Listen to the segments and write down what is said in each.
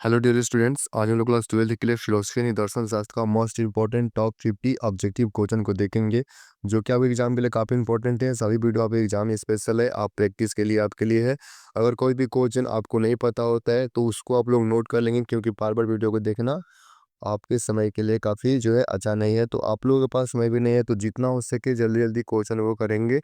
Hello dear students, आज हम लोग क्लास 12 के लिए फिलोसफी यानी दर्शन शास्त्र का most important top 50 objective question को देखेंगे, जो कि आपके एग्जाम के लिए काफ़ी इंपॉर्टेंट है। सभी वीडियो आपके एग्जाम स्पेशल है, आप प्रैक्टिस के लिए आपके लिए है। अगर कोई भी क्वेश्चन आपको नहीं पता होता है तो उसको आप लोग नोट कर लेंगे, क्योंकि बार बार वीडियो को देखना आपके समय के लिए काफ़ी जो है अच्छा नहीं है। तो आप लोगों के पास समय भी नहीं है, तो जितना हो सके जल्दी जल्दी क्वेश्चन वो करेंगे,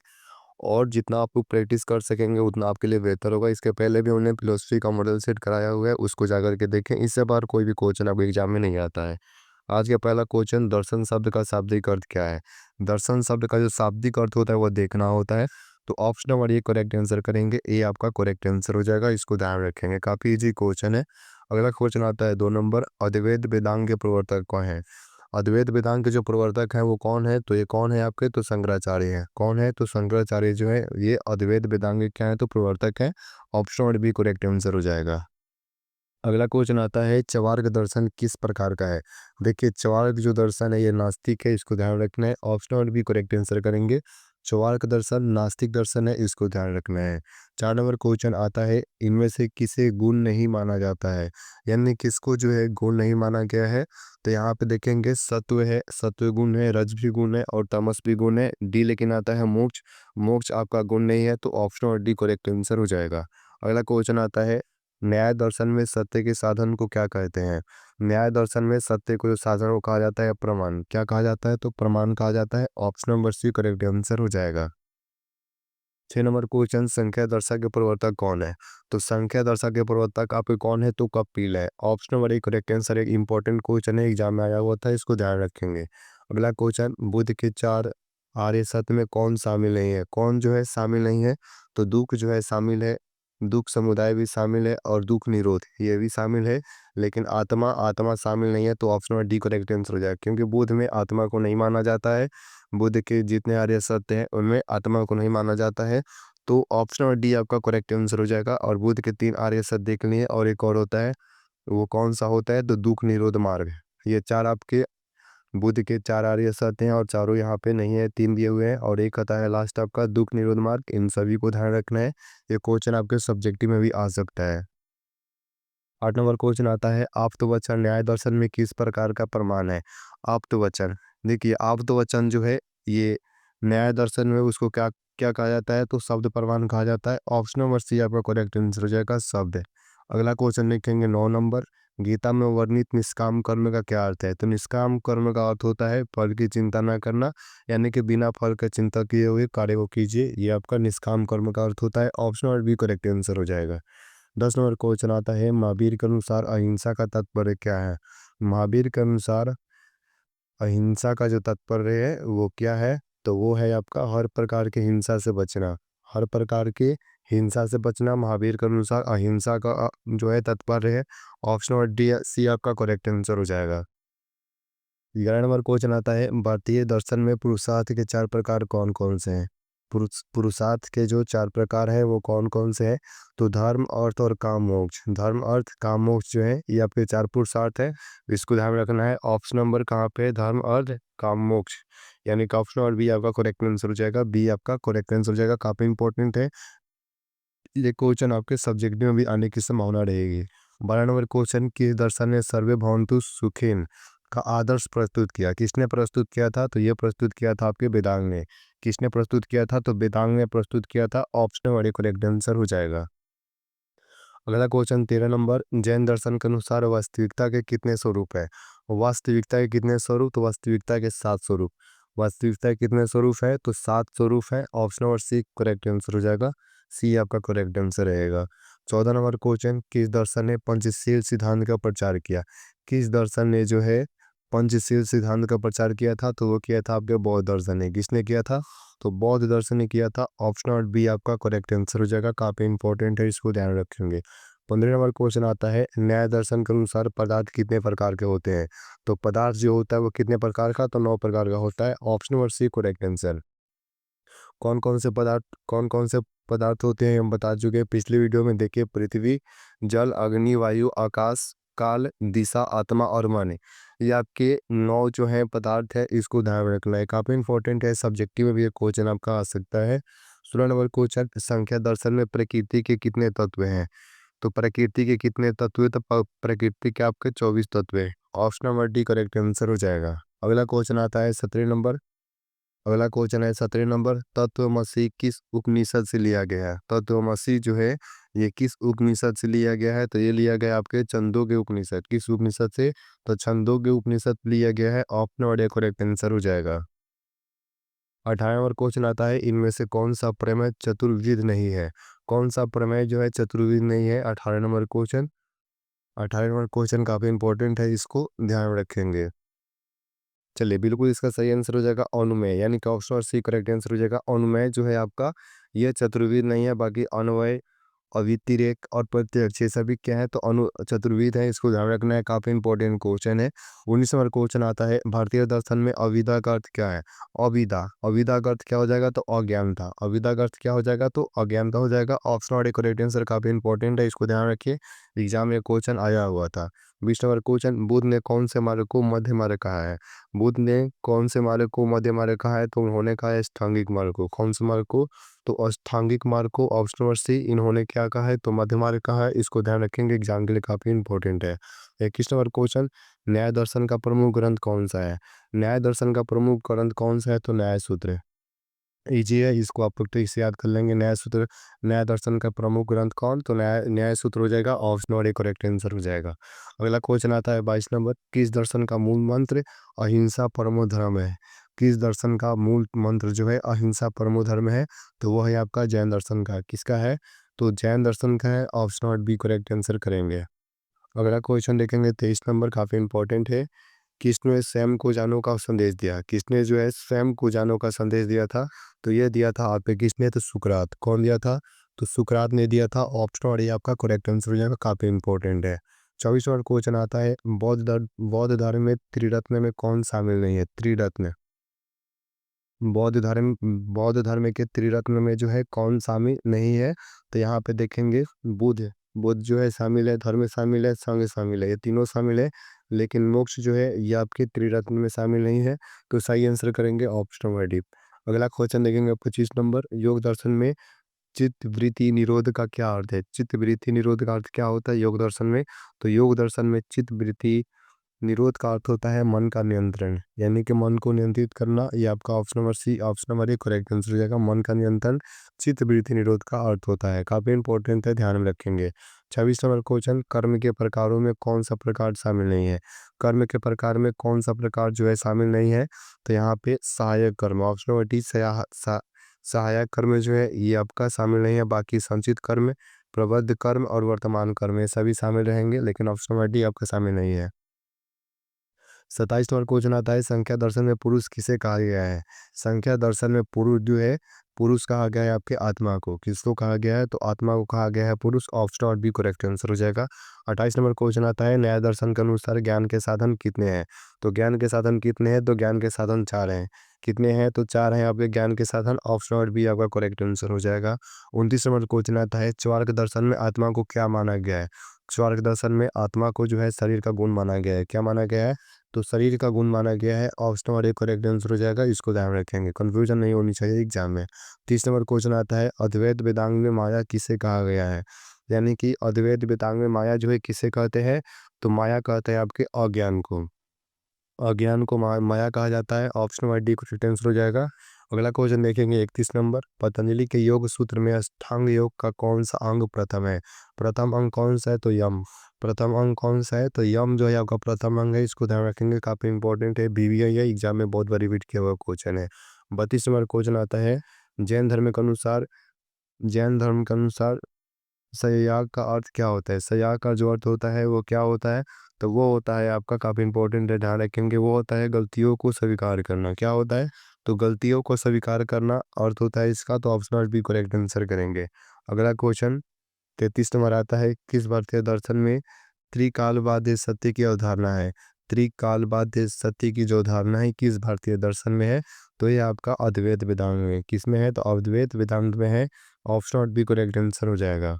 और जितना आप लोग प्रैक्टिस कर सकेंगे उतना आपके लिए बेहतर होगा। इसके पहले भी हमने फिलोसफी का मॉडल सेट कराया हुआ है, उसको जाकर के देखें। इससे बार कोई भी क्वेश्चन आपके एग्जाम में नहीं आता है। आज का पहला क्वेश्चन, दर्शन शब्द का शाब्दिक अर्थ क्या है। दर्शन शब्द का जो शाब्दिक अर्थ होता है वो देखना होता है। तो option number A correct answer करेंगे, ए आपका करेक्ट आंसर हो जाएगा। इसको ध्यान रखेंगे, काफ़ी इजी क्वेश्चन है। अगला क्वेश्चन आता है 2 नंबर, अद्वैत वेदांत के प्रवर्तक कौन है। अद्वैत वेदांत के जो प्रवर्तक हैं वो कौन है, तो ये कौन है आपके, तो शंकराचार्य हैं। कौन है, तो शंकराचार्य जो है ये अद्वैत वेदांत के क्या है, तो प्रवर्तक है। Option number B correct answer हो जाएगा। अगला क्वेश्चन आता है, चवार्ग दर्शन किस प्रकार का है। देखिए, चवार्ग जो दर्शन है ये नास्तिक है, इसको ध्यान रखना है। Option number B correct answer करेंगे। चवार्ग दर्शन नास्तिक दर्शन है, इसको ध्यान रखना है। 4 नंबर क्वेश्चन आता है, इनमें से किसे गुण नहीं माना जाता है, यानी किसको जो है गुण नहीं माना गया है। तो यहाँ पे देखेंगे, सत्व है, सत्व गुण है, रज भी गुण है और तमस भी गुण है। डी लेकिन आता है मोक्ष, मोक्ष आपका गुण नहीं है, तो option number D correct answer हो जाएगा। अगला क्वेश्चन आता है, न्याय दर्शन में सत्य के साधन को क्या कहते हैं। न्याय दर्शन में सत्य को जो साधन को कहा जाता है प्रमाण, क्या कहा जाता है, तो प्रमाण कहा जाता है। Option number C correct answer हो जाएगा। 6 नंबर क्वेश्चन, संख्या दर्शक के प्रवर्तक कौन है। तो संख्या दर्शक के प्रवर्तक आपके कौन है, तो कपिल है। Option number A correct answer. एक इंपॉर्टेंट क्वेश्चन है, एग्जाम में आया हुआ था, इसको ध्यान रखेंगे। अगला क्वेश्चन, बुद्ध के 4 आर्य सत्य में कौन शामिल नहीं है। कौन जो है शामिल नहीं है, तो दुख जो है शामिल है, दुख समुदाय भी शामिल है और दुख निरोध ये भी शामिल है। लेकिन आत्मा आत्मा शामिल नहीं है, तो option number D correct answer हो जाएगा, क्योंकि बुद्ध में आत्मा को नहीं माना जाता है। बुद्ध के जितने आर्य सत्य हैं उनमें आत्मा को नहीं माना जाता है। तो ऑप्शन नंबर डी आपका करेक्ट आंसर हो जाएगा। और बुद्ध के 3 आर्य सत्य देख लिए, और एक और होता है, वो कौन सा होता है, तो दुख निरोध मार्ग। ये 4 आपके बुद्ध के 4 आर्य सत्य हैं, और चारों यहाँ पे नहीं है, 3 दिए हुए हैं, और एक आता है लास्ट आपका दुख निरोध मार्ग। इन सभी को ध्यान रखना है, ये क्वेश्चन आपके सब्जेक्टिव में भी आ सकता है। 8 नंबर क्वेश्चन आता है, आप्तवचन न्याय दर्शन में किस प्रकार का प्रमाण है। आप्तवचन, देखिए आप्तवचन जो है ये न्याय दर्शन में उसको क्या क्या कहा जाता है, तो शब्द प्रमाण कहा जाता है। ऑप्शन नंबर सी आपका करेक्ट आंसर हो जाएगा, शब्द। अगला क्वेश्चन लिखेंगे 9 नंबर, गीता में वर्णित निष्काम कर्म का क्या अर्थ है। तो निष्काम कर्म का अर्थ होता है फल की चिंता न करना, यानी कि बिना फल का चिंता किए हुए कार्य को कीजिए, ये आपका निष्काम कर्म का अर्थ होता है। Option number B correct answer हो जाएगा। 10 नंबर क्वेश्चन आता है, महावीर के अनुसार अहिंसा का तात्पर्य क्या है। महावीर के अनुसार अहिंसा का जो तात्पर्य है वो क्या है, तो वो है आपका हर प्रकार की हिंसा से बचना। हर प्रकार की हिंसा से बचना महावीर के अनुसार अहिंसा का जो है तात्पर्य है। ऑप्शन नंबर डी सी आपका करेक्ट आंसर हो जाएगा। 11 नंबर क्वेश्चन आता है, भारतीय दर्शन में पुरुषार्थ के 4 प्रकार कौन कौन से हैं। पुरुषार्थ के जो 4 प्रकार है वो कौन कौन से हैं, तो धर्म अर्थ और काम मोक्ष। धर्म अर्थ काम मोक्ष जो है ये आपके 4 पुरुषार्थ है, इसको ध्यान रखना है। ऑप्शन नंबर कहाँ पे है, धर्म अर्थ काम मोक्ष, यानी कि ऑप्शन नंबर बी आपका करेक्ट आंसर हो जाएगा। बी आपका करेक्ट आंसर हो जाएगा, काफी इंपॉर्टेंट है, ये क्वेश्चन आपके सब्जेक्ट में भी आने की संभावना रहेगी। 12 नंबर क्वेश्चन, किस दर्शन ने सर्वे भवन्तु सुखिन का आदर्श प्रस्तुत किया। किसने प्रस्तुत किया था, तो ये प्रस्तुत किया था आपके वेदांग ने। किसने प्रस्तुत किया था, तो वेदांग ने प्रस्तुत किया था। ऑप्शन नंबर करेक्ट आंसर हो जाएगा। अगला क्वेश्चन 13 नंबर, जैन दर्शन के अनुसार वास्तविकता के कितने स्वरूप है। वास्तविकता के कितने स्वरूप, तो वास्तविकता के 7 स्वरूप। वास्तविकता के कितने स्वरूप है, तो 7 स्वरूप है। Option number C correct answer हो जाएगा, सी आपका करेक्ट आंसर रहेगा। 14 नंबर क्वेश्चन, किस दर्शन ने पंचशील सिद्धांत का प्रचार किया। किस दर्शन ने जो है पंचशील सिद्धांत का प्रचार किया था, तो वो किया था आपके बौद्ध दर्शन ने। किसने किया था, तो बौद्ध दर्शन ने किया था। ऑप्शन नंबर बी आपका करेक्ट आंसर हो जाएगा, काफी इंपॉर्टेंट है, इसको ध्यान रखेंगे। 15 नंबर क्वेश्चन आता है, न्याय दर्शन के अनुसार पदार्थ कितने प्रकार के होते हैं। तो पदार्थ जो होता है वो कितने प्रकार का, तो 9 प्रकार का होता है। Option number C correct answer. कौन कौन से पदार्थ होते हैं हम बता चुके हैं पिछली वीडियो में। देखिए, पृथ्वी, जल, अग्नि, वायु, आकाश, काल, दिशा, आत्मा और मन, ये आपके 9 जो है पदार्थ है, इसको ध्यान रखना है, काफी इंपॉर्टेंट है, सब्जेक्टिव में भी ये क्वेश्चन आपका आ सकता है। 16 नंबर क्वेश्चन, संख्या दर्शन में प्रकृति के कितने तत्व हैं। तो प्रकृति के कितने तत्व है? तो प्रकृति के आपके 24 तत्व है। Option number D correct answer हो जाएगा। अगला क्वेश्चन आता है 17 नंबर। अगला क्वेश्चन है 17 नंबर। तत्वमसी किस उपनिषद से लिया गया है? तत्वमसी जो है ये किस उपनिषद से लिया गया है? तो ये लिया गया आपके छंदोग्य उपनिषद। किस उपनिषद से? तो छंदोग्य उपनिषद लिया गया है। ऑप्शन नंबर करेक्ट आंसर हो जाएगा। 18 नंबर क्वेश्चन आता है इनमें से कौन सा प्रमेय चतुर्विध नहीं है? कौन सा प्रमेय जो है चतुर्विध नहीं है? 18 नंबर क्वेश्चन। 18 नंबर क्वेश्चन काफी इंपॉर्टेंट है, इसको ध्यान में रखेंगे। चलिए, बिल्कुल इसका सही आंसर हो जाएगा अनुमेय, यानी कि ऑप्शन सी करेक्ट आंसर हो जाएगा। अनुमेय जो है आपका ये चतुर्विध नहीं है, बाकी अन्वय, अवितिरेक और प्रत्यक्ष ये सभी क्या है? तो अनु चतुर्विध है, इसको ध्यान रखना है, काफी इंपॉर्टेंट क्वेश्चन है। 19 नंबर क्वेश्चन आता है भारतीय दर्शन में अविद्या का अर्थ क्या है? अविद्या, अविद्या का अर्थ क्या हो जाएगा? तो अज्ञानता। अविद्या का अर्थ क्या हो जाएगा? तो अज्ञानता हो जाएगा। ऑप्शन और करेक्ट आंसर काफी इंपॉर्टेंट है, इसको ध्यान रखिए, एग्जाम में क्वेश्चन आया हुआ था। 20 नंबर क्वेश्चन बुद्ध ने कौन से मार्ग को मध्य मार्ग कहा है? बुद्ध ने कौन से मार्ग को मध्य मार्ग कहा है? तो उन्होंने कहा है अष्टांगिक मार्ग को। कौन से मार्ग को? तो अष्टांगिक मार्ग को। ऑप्शन नंबर सी इन्होंने क्या कहा है? तो मध्य मार्ग कहा है, इसको ध्यान रखेंगे, एग्जाम के लिए काफी इंपॉर्टेंट है। 21 नंबर क्वेश्चन न्याय दर्शन का प्रमुख ग्रंथ कौन सा है? न्याय दर्शन का प्रमुख ग्रंथ कौन सा है? तो न्याय सूत्र। इजी है, इसको आप लोग ट्रिक से याद कर लेंगे। न्याय सूत्र, न्याय दर्शन का प्रमुख ग्रंथ कौन? तो न्याय न्याय सूत्र हो जाएगा। ऑप्शन और करेक्ट आंसर हो जाएगा। अगला क्वेश्चन आता है 22 नंबर। किस दर्शन का मूल मंत्र अहिंसा परमो धर्म है? किस दर्शन का मूल मंत्र जो है अहिंसा परमो धर्म है? तो वो है आपका जैन दर्शन का। किसका है? तो जैन दर्शन का है। ऑप्शन और बी करेक्ट आंसर करेंगे। अगला क्वेश्चन देखेंगे 23 नंबर, काफी इंपॉर्टेंट है। किसने सैम को जानो का संदेश दिया? किसने जो है सैम को जानो का संदेश दिया था? तो ये दिया था आपके किसने? तो सुकरात। कौन दिया था? तो सुकरात ने दिया था। ऑप्शन और ये आपका करेक्ट आंसर हो जाएगा, काफी इंपॉर्टेंट है। 24 और क्वेश्चन आता है बौद्ध धर्म में त्रिरत्न में कौन शामिल नहीं है? त्रिरत्न, बौद्ध धर्म के त्रिरत्न में जो है कौन शामिल नहीं है? तो यहाँ पे देखेंगे बुद्ध। बुद्ध जो है शामिल है, धर्म शामिल है, संघ शामिल है, ये तीनों शामिल है, लेकिन मोक्ष जो है ये आपके त्रिरत्न में शामिल नहीं है। तो सही आंसर करेंगे ऑप्शन नंबर डी। अगला क्वेश्चन देखेंगे 25 नंबर। योग दर्शन में चित्त वृत्ति निरोध का क्या अर्थ है? चित्त वृत्ति निरोध का अर्थ क्या होता है योग दर्शन में? तो योग दर्शन में चित्त वृत्ति निरोध का अर्थ होता है मन का नियंत्रण, यानी कि मन को नियंत्रित करना। ये आपका option number C, option number A correct answer हो जाएगा। मन का नियंत्रण चित्त वृत्ति निरोध का अर्थ होता है, काफी इंपॉर्टेंट है, ध्यान में रखेंगे। 26 नंबर क्वेश्चन कर्म के प्रकारों में कौन सा प्रकार शामिल नहीं है? कर्म के प्रकार में कौन सा प्रकार जो है शामिल नहीं है? तो यहाँ पे सहायक कर्म, ऑप्शन नंबर डी सहायक कर्म जो है ये आपका शामिल नहीं है। बाकी संचित कर्म, प्रबद्ध कर्म और वर्तमान कर्म ये सभी शामिल रहेंगे, लेकिन ऑप्शन नंबर डी आपका शामिल नहीं है। 27 नंबर क्वेश्चन आता है संख्या दर्शन में पुरुष किसे कहा गया है? संख्या दर्शन में पुरुष जो है, पुरुष कहा गया है आपके आत्मा को। किसको कहा गया है? तो आत्मा को कहा गया है पुरुष। ऑप्शन और बी करेक्ट आंसर हो जाएगा। 28 नंबर क्वेश्चन आता है न्याय दर्शन के अनुसार ज्ञान के साधन कितने हैं? तो ज्ञान के साधन कितने हैं? तो ज्ञान के साधन 4 हैं। कितने हैं? तो 4 हैं आपके ज्ञान के साधन। ऑप्शन और बी आपका करेक्ट आंसर हो जाएगा। 29 नंबर क्वेश्चन आता है चार्वाक दर्शन में आत्मा को क्या माना गया है? चार्वाक दर्शन में आत्मा को जो है शरीर का गुण माना गया है। क्या माना गया है? तो शरीर का गुण माना गया है। ऑप्शन और एक करेक्ट आंसर हो जाएगा, इसको ध्यान रखेंगे, कंफ्यूजन नहीं होनी चाहिए एग्जाम में। 30 नंबर क्वेश्चन आता है अद्वैत वेदांग में माया किसे कहा गया है? यानी कि अद्वैत वेदांग में माया जो है किसे कहते हैं? तो माया कहते हैं आपके अज्ञान को। अज्ञान को माया कहा जाता है। Option number D correct answer हो जाएगा। अगला क्वेश्चन देखेंगे 31 नंबर। पतंजलि के योग सूत्र में अष्टांग योग का कौन सा अंग प्रथम है? प्रथम अंग कौन सा है? तो यम। प्रथम अंग कौन सा है? तो यम जो है आपका प्रथम अंग है, इसको ध्यान रखेंगे, काफी इंपॉर्टेंट है, बीबीआई है, एग्जाम में बहुत बार रिपीट किया हुआ क्वेश्चन है। 32 नंबर क्वेश्चन आता है जैन धर्म के अनुसार, जैन धर्म के अनुसार सयाग का अर्थ क्या होता है? सयाग का जो अर्थ होता है वो क्या होता है? तो वो होता है आपका, काफी इंपॉर्टेंट है, ध्यान रखेंगे, वो होता है गलतियों को स्वीकार करना। क्या होता है? तो गलतियों को स्वीकार करना अर्थ होता है इसका। तो option number B correct answer करेंगे। अगला क्वेश्चन 33 नंबर आता है किस भारतीय दर्शन में त्रिकालबाध्य सत्य की अवधारणा है? त्रिकालबाध्य सत्य की जो अवधारणा है किस भारतीय दर्शन में है? तो ये आपका अद्वैत वेदांत में। किस में है? तो अद्वैत वेदांत में है। Option number B correct answer हो जाएगा।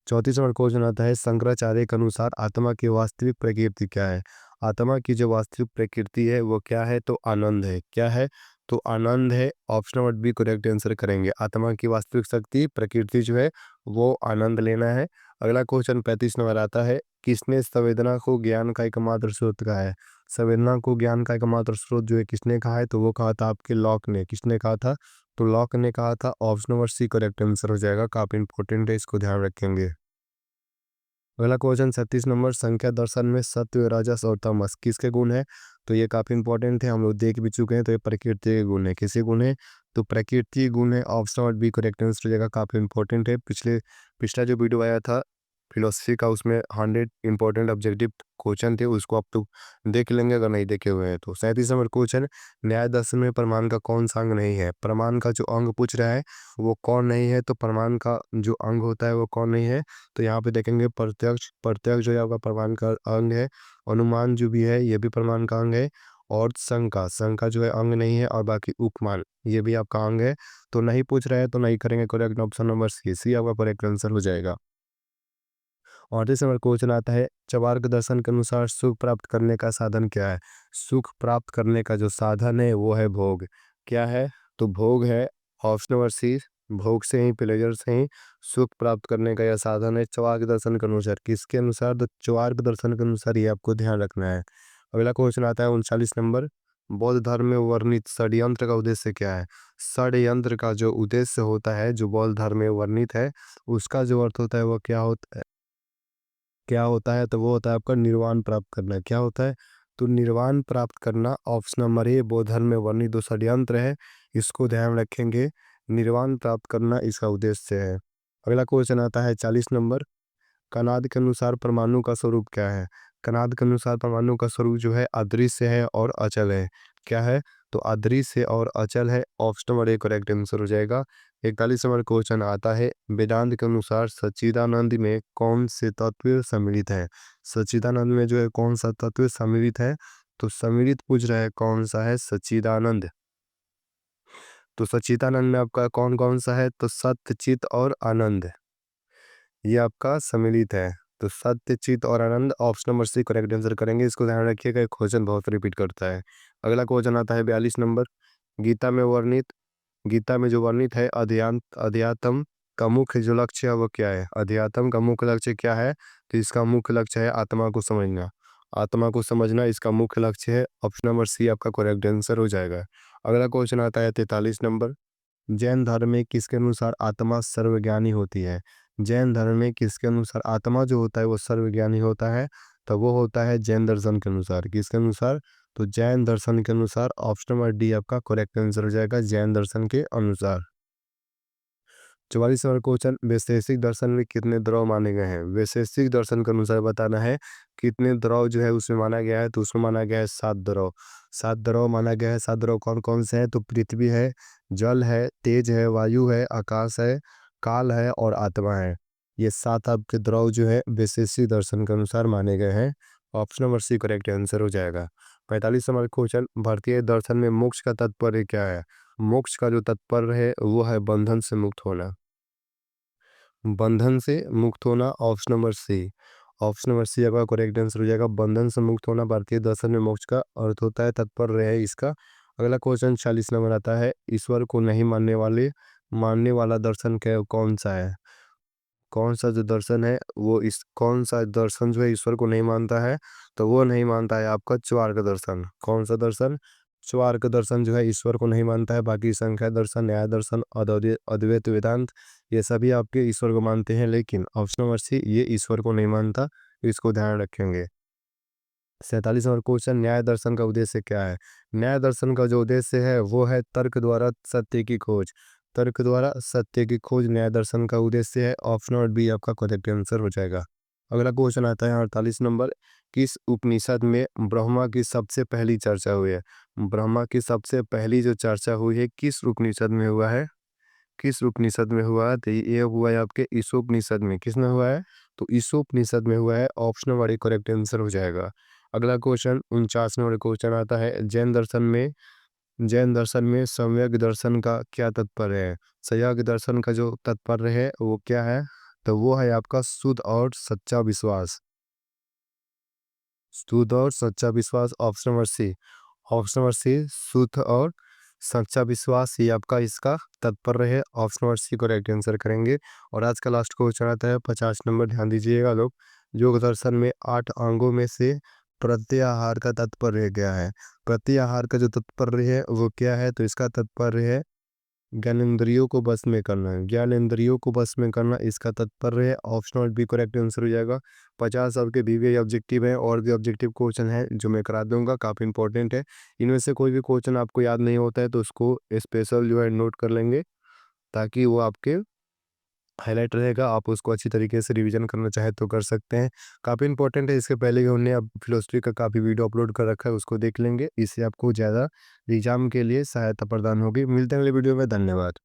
34 नंबर क्वेश्चन आता है शंकराचार्य के अनुसार आत्मा की वास्तविक प्रकृति क्या है? आत्मा की जो वास्तविक प्रकृति है वो क्या है? तो आनंद है। क्या है? तो आनंद है। Option number B correct answer करेंगे। आत्मा की वास्तविक शक्ति प्रकृति जो है वो आनंद लेना है। अगला क्वेश्चन 35 नंबर आता है, किसने संवेदना को ज्ञान का एकमात्र स्रोत कहा है? संवेदना को ज्ञान का एकमात्र स्रोत जो है किसने कहा है? तो वो कहा था आपके लॉक ने। किसने कहा था? तो लॉक ने कहा था। Option number C correct answer हो जाएगा, काफी इंपॉर्टेंट है, इसको ध्यान रखेंगे। अगला क्वेश्चन 36 नंबर, संख्या दर्शन में सत्व, रजस और तमस किसके गुण है? तो ये काफी इंपॉर्टेंट है, हम लोग देख भी चुके हैं। तो ये प्रकृति के गुण है। किसके गुण है? तो प्रकृति गुण है। Option number B correct answer हो जाएगा, काफी इंपॉर्टेंट है। पिछला जो वीडियो आया था फिलोसफी का, उसमें 100 इंपॉर्टेंट ऑब्जेक्टिव क्वेश्चन थे, उसको आप तो देख लेंगे अगर नहीं देखे हुए हैं तो। 37 नंबर क्वेश्चन, न्याय दर्शन में प्रमाण का कौन सा अंग नहीं है? प्रमाण का जो अंग पूछ रहा है वो कौन नहीं है? तो प्रमाण का जो अंग होता है वो कौन नहीं है? तो यहाँ पे देखेंगे प्रत्यक्ष। प्रत्यक्ष जो है आपका प्रमाण का अंग है। अनुमान जो भी है ये भी प्रमाण का अंग है। और शंका, शंका जो है अंग नहीं है। और बाकी उपमान ये भी आपका अंग है। तो नहीं पूछ रहे हैं तो नहीं करेंगे, करेक्ट ऑप्शन नंबर सी आपका करेक्ट आंसर हो जाएगा। 38 नंबर क्वेश्चन आता है, चवार्क दर्शन के अनुसार सुख प्राप्त करने का साधन क्या है? सुख प्राप्त करने का जो साधन है वो है भोग। क्या है? तो भोग है। ऑप्शन नंबर सी, भोग से ही, प्लेजर से ही सुख प्राप्त करने का यह साधन है चवार्क दर्शन के अनुसार। किसके अनुसार? तो चवार्क दर्शन के अनुसार, ये आपको ध्यान रखना है। अगला क्वेश्चन आता है 39 नंबर, बौद्ध धर्म में वर्णित षड्यंत्र का उद्देश्य क्या है? षड्यंत्र का जो उद्देश्य होता है, जो बौद्ध धर्म में वर्णित है, उसका जो अर्थ होता है वो क्या होता है? तो वो होता है आपका निर्वाण प्राप्त करना। क्या होता है? तो निर्वाण प्राप्त करना। ऑप्शन नंबर ए बौद्ध धर्म में वर्णित जो षड्यंत्र है, इसको ध्यान रखेंगे। निर्वाण प्राप्त करना इसका उद्देश्य है। अगला क्वेश्चन आता है 40 नंबर, कनाद के अनुसार परमाणु का स्वरूप क्या है? कनाद के अनुसार परमाणु का स्वरूप जो है अदृश्य है और अचल है। क्या है? तो अदृश्य और अचल है। Option number A correct answer हो जाएगा। 41 नंबर क्वेश्चन आता है, वेदांत के अनुसार सच्चिदानंद में कौन से तत्व सम्मिलित है? सच्चिदानंद में जो है कौन सा तत्व सम्मिलित है? तो सम्मिलित पूछ रहा है कौन सा है? सच्चिदानंद। तो सच्चिदानंद में आपका कौन कौन सा है? तो सत्य, चित और आनंद, ये आपका सम्मिलित है। तो सत्य, चित और आनंद, option number C correct answer करेंगे, इसको ध्यान रखिएगा, ये क्वेश्चन बहुत रिपीट करता है। अगला क्वेश्चन आता है 42 नंबर, गीता में जो वर्णित है अध्यात्म का मुख्य जो लक्ष्य है वो क्या है? अध्यात्म का मुख्य लक्ष्य क्या है? तो इसका मुख्य लक्ष्य है आत्मा को समझना। आत्मा को समझना इसका मुख्य लक्ष्य है। ऑप्शन नंबर सी आपका करेक्ट आंसर हो जाएगा। अगला क्वेश्चन आता है 43 नंबर, जैन धर्म में किसके अनुसार आत्मा सर्वज्ञानी होती है? जैन धर्म में किसके अनुसार आत्मा जो होता है वो सर्वज्ञानी होता है? तो वो होता है जैन दर्शन के अनुसार। किसके अनुसार? तो जैन दर्शन के अनुसार। ऑप्शन नंबर डी आपका करेक्ट आंसर हो जाएगा, जैन दर्शन के अनुसार। 44 नंबर क्वेश्चन, वैशेषिक दर्शन में कितने द्रव माने गए हैं? वैशेषिक दर्शन के अनुसार बताना है कितने द्रव जो है उसमें माना गया है। तो उसमें माना गया है 7 द्रव। 7 द्रव माना गया है। 7 द्रव कौन कौन से हैं? तो पृथ्वी है, जल है, तेज है, वायु है, आकाश है, काल है और आत्मा है। ये 7 आपके द्रव जो है वैशेषिक दर्शन के अनुसार माने गए हैं। Option number C correct answer हो जाएगा। 45 नंबर क्वेश्चन, भारतीय दर्शन में मोक्ष का तात्पर्य क्या है? मोक्ष का जो तात्पर्य है वो है बंधन से मुक्त होना। बंधन से मुक्त होना, option number C. Option number C आपका करेक्ट आंसर हो जाएगा। बंधन से मुक्त होना भारतीय दर्शन में मोक्ष का अर्थ होता है, तात्पर्य है इसका। अगला क्वेश्चन 40 नंबर आता है, ईश्वर को नहीं मानने वाला दर्शन क्या कौन सा है? कौन सा जो दर्शन है वो इस कौन सा दर्शन जो है ईश्वर को नहीं मानता है? तो वो नहीं मानता है आपका च्वार्क दर्शन। कौन सा दर्शन? च्वार्क दर्शन जो है ईश्वर को नहीं मानता है। बाकी संख्या दर्शन, न्याय दर्शन, अद्वैत वेदांत, ये सभी आपके ईश्वर को मानते हैं। लेकिन ऑप्शन नंबर सी ये ईश्वर को नहीं मानता, तो इसको ध्यान रखेंगे। 47 नंबर क्वेश्चन, न्याय दर्शन का उद्देश्य क्या है? न्याय दर्शन का जो उद्देश्य है वो है तर्क द्वारा सत्य की खोज। तर्क द्वारा सत्य की खोज न्याय दर्शन का उद्देश्य है। ऑप्शन नंबर बी आपका करेक्ट आंसर हो जाएगा। अगला क्वेश्चन आता है 48 नंबर, किस उपनिषद में ब्रह्मा की सबसे पहली चर्चा हुई है? ब्रह्मा की सबसे पहली जो चर्चा हुई है किस उपनिषद में हुआ है? किस उपनिषद में हुआ है? तो ये हुआ है आपके ईशोपनिषद में। किसमें हुआ है? तो ईशोपनिषद में हुआ है। Option number A correct answer हो जाएगा। अगला क्वेश्चन 49 नंबर क्वेश्चन आता है, जैन दर्शन में सम्यक दर्शन का क्या तात्पर्य है? सम्यक दर्शन का जो तात्पर्य है वो क्या है? तो वो है आपका शुद्ध और सच्चा विश्वास। शुद्ध और सच्चा विश्वास, option number C. Option number C शुद्ध और सच्चा विश्वास ये आपका इसका तात्पर्य है। Option number C correct answer करेंगे। और आज का लास्ट क्वेश्चन आता है 50 नंबर, ध्यान दीजिएगा लोग। योग दर्शन में 8 अंगों में से प्रत्याहार का तात्पर्य क्या है? प्रत्याहार का जो तात्पर्य है वो क्या है? तो इसका तात्पर्य है ज्ञानेंद्रियों को बस में करना है। ज्ञानेंद्रियों को बस में करना इसका तात्पर्य है। Option number B correct answer हो जाएगा। 50 आपके बीवीआई ऑब्जेक्टिव है और भी ऑब्जेक्टिव क्वेश्चन है जो मैं करा दूंगा, काफ़ी इंपॉर्टेंट है। इनमें से कोई भी क्वेश्चन आपको याद नहीं होता है तो उसको स्पेशल जो है नोट कर लेंगे, ताकि वो आपके हाईलाइट रहेगा। आप उसको अच्छी तरीके से रिवीजन करना चाहे तो कर सकते हैं, काफ़ी इंपॉर्टेंट है। इसके पहले भी हमने अब फिलोसफी का काफ़ी वीडियो अपलोड कर रखा है, उसको देख लेंगे। इससे आपको ज़्यादा एग्जाम के लिए सहायता प्रदान होगी। मिलते हैं अगले वीडियो में। धन्यवाद।